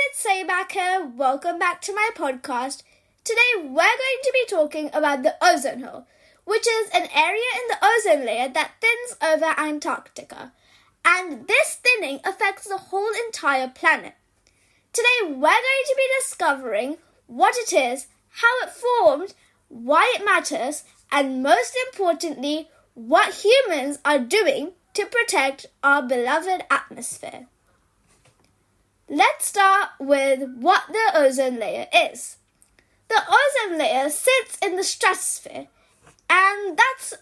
it's Sayback here. Welcome back to my podcast. Today we're going to be talking about the ozone hole, which is an area in the ozone layer that thins over Antarctica. And this thinning affects the whole entire planet. Today we're going to be discovering what it is, how it formed, why it matters, and most importantly, what humans are doing to protect our beloved atmosphere. Let's start with what the ozone layer is. The ozone layer sits in the stratosphere, and that's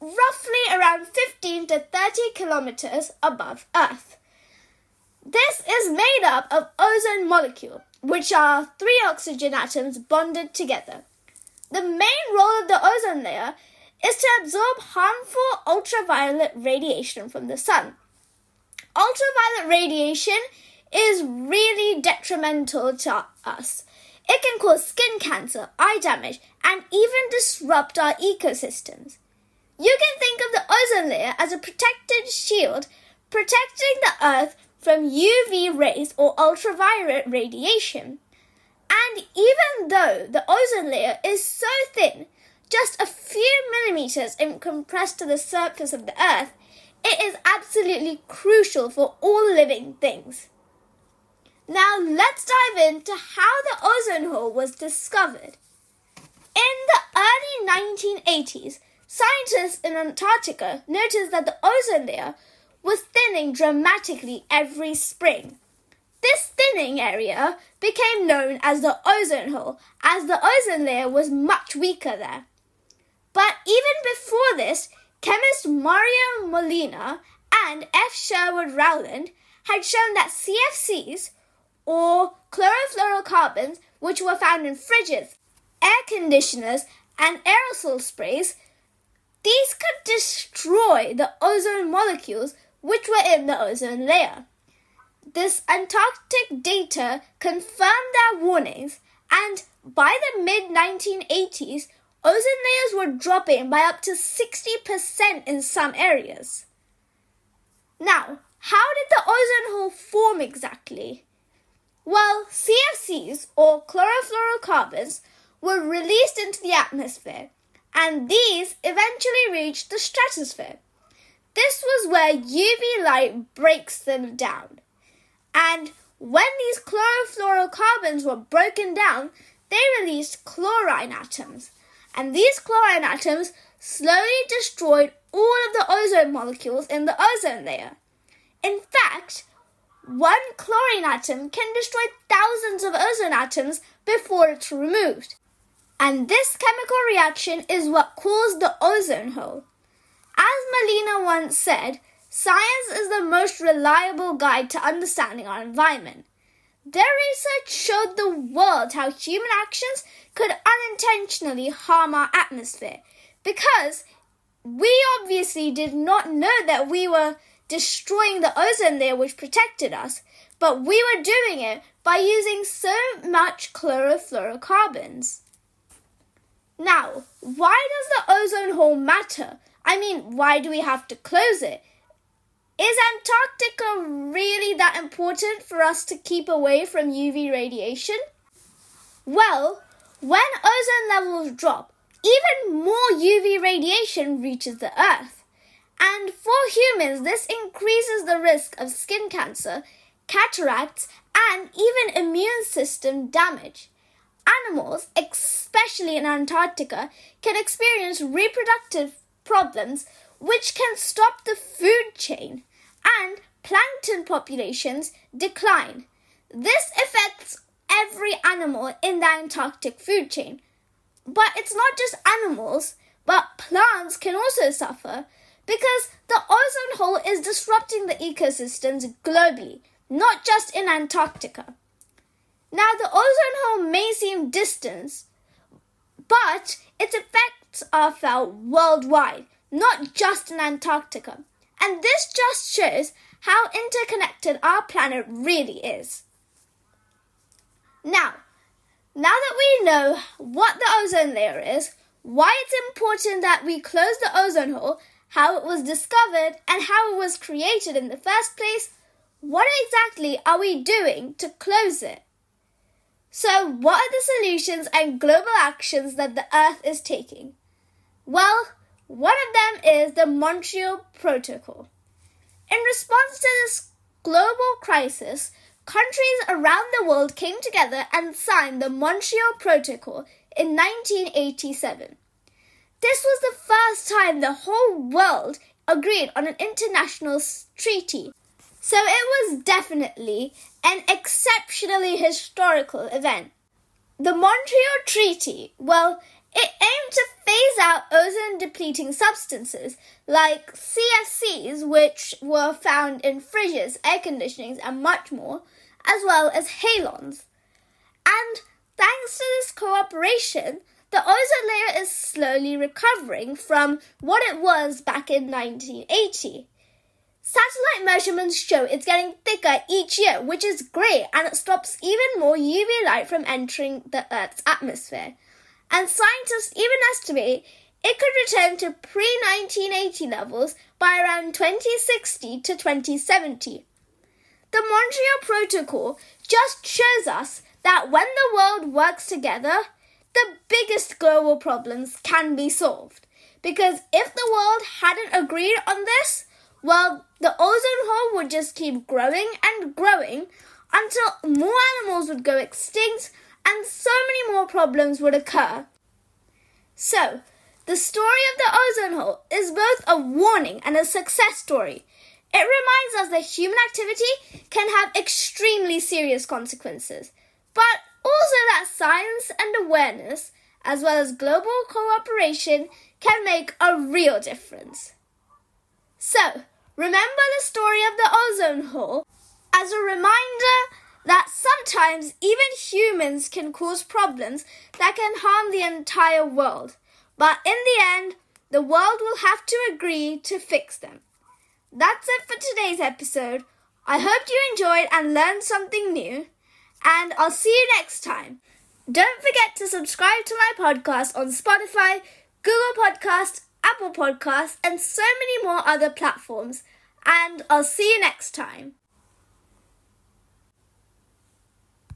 roughly around 15 to 30 kilometers above Earth. This is made up of ozone molecules, which are 3 oxygen atoms bonded together. The main role of the ozone layer is to absorb harmful ultraviolet radiation from the sun. Ultraviolet radiation is really detrimental to us. It can cause skin cancer, eye damage, and even disrupt our ecosystems. You can think of the ozone layer as a protected shield protecting the Earth from UV rays or ultraviolet radiation. And even though the ozone layer is so thin, just a few millimeters compressed to the surface of the Earth, it is absolutely crucial for all living things. Now let's dive into how the ozone hole was discovered. In the early 1980s, scientists in Antarctica noticed that the ozone layer was thinning dramatically every spring. This thinning area became known as the ozone hole, as the ozone layer was much weaker there. But even before this, chemist Mario Molina and F. Sherwood Rowland had shown that CFCs, or chlorofluorocarbons, which were found in fridges, air conditioners, and aerosol sprays, these could destroy the ozone molecules which were in the ozone layer. This Antarctic data confirmed their warnings, and by the mid-1980s, ozone layers were dropping by up to 60% in some areas. Now, how did the ozone hole form exactly? Well, CFCs, or chlorofluorocarbons, were released into the atmosphere, and these eventually reached the stratosphere. This was where UV light breaks them down. And when these chlorofluorocarbons were broken down, they released chlorine atoms. And these chlorine atoms slowly destroyed all of the ozone molecules in the ozone layer. In fact, one chlorine atom can destroy thousands of ozone atoms before it's removed. And this chemical reaction is what caused the ozone hole. As Molina once said, science is the most reliable guide to understanding our environment. Their research showed the world how human actions could unintentionally harm our atmosphere, because we obviously did not know that we were destroying the ozone layer which protected us, but we were doing it by using so much chlorofluorocarbons. Now, why does the ozone hole matter? I mean, why do we have to close it? Is Antarctica really that important for us to keep away from UV radiation? Well, when ozone levels drop, even more UV radiation reaches the Earth. And for humans, this increases the risk of skin cancer, cataracts, and even immune system damage. Animals, especially in Antarctica, can experience reproductive problems which can stop the food chain, and plankton populations decline. This affects every animal in the Antarctic food chain. But it's not just animals, but plants can also suffer, because the ozone hole is disrupting the ecosystems globally, not just in Antarctica. Now, the ozone hole may seem distant, but its effects are felt worldwide, not just in Antarctica. And this just shows how interconnected our planet really is. Now that we know what the ozone layer is, why it's important that we close the ozone hole, how it was discovered, and how it was created in the first place, what exactly are we doing to close it? So, what are the solutions and global actions that the Earth is taking? Well, one of them is the Montreal Protocol. In response to this global crisis, countries around the world came together and signed the Montreal Protocol in 1987. This was the first time the whole world agreed on an international treaty. So it was definitely an exceptionally historical event. The Montreal Treaty, well, it aimed to phase out ozone-depleting substances like CFCs, which were found in fridges, air conditionings, and much more, as well as halons. And thanks to this cooperation, the ozone layer is slowly recovering from what it was back in 1980. Satellite measurements show it's getting thicker each year, which is great, and it stops even more UV light from entering the Earth's atmosphere. And scientists even estimate it could return to pre-1980 levels by around 2060 to 2070. The Montreal Protocol just shows us that when the world works together, the biggest global problems can be solved. Because if the world hadn't agreed on this, well, the ozone hole would just keep growing and growing until more animals would go extinct and so many more problems would occur. So, the story of the ozone hole is both a warning and a success story. It reminds us that human activity can have extremely serious consequences, but also that science and awareness, as well as global cooperation, can make a real difference. So, remember the story of the ozone hole as a reminder that sometimes even humans can cause problems that can harm the entire world. But in the end, the world will have to agree to fix them. That's it for today's episode. I hope you enjoyed and learned something new. And I'll see you next time. Don't forget to subscribe to my podcast on Spotify, Google Podcasts, Apple Podcasts, and so many more other platforms. And I'll see you next time.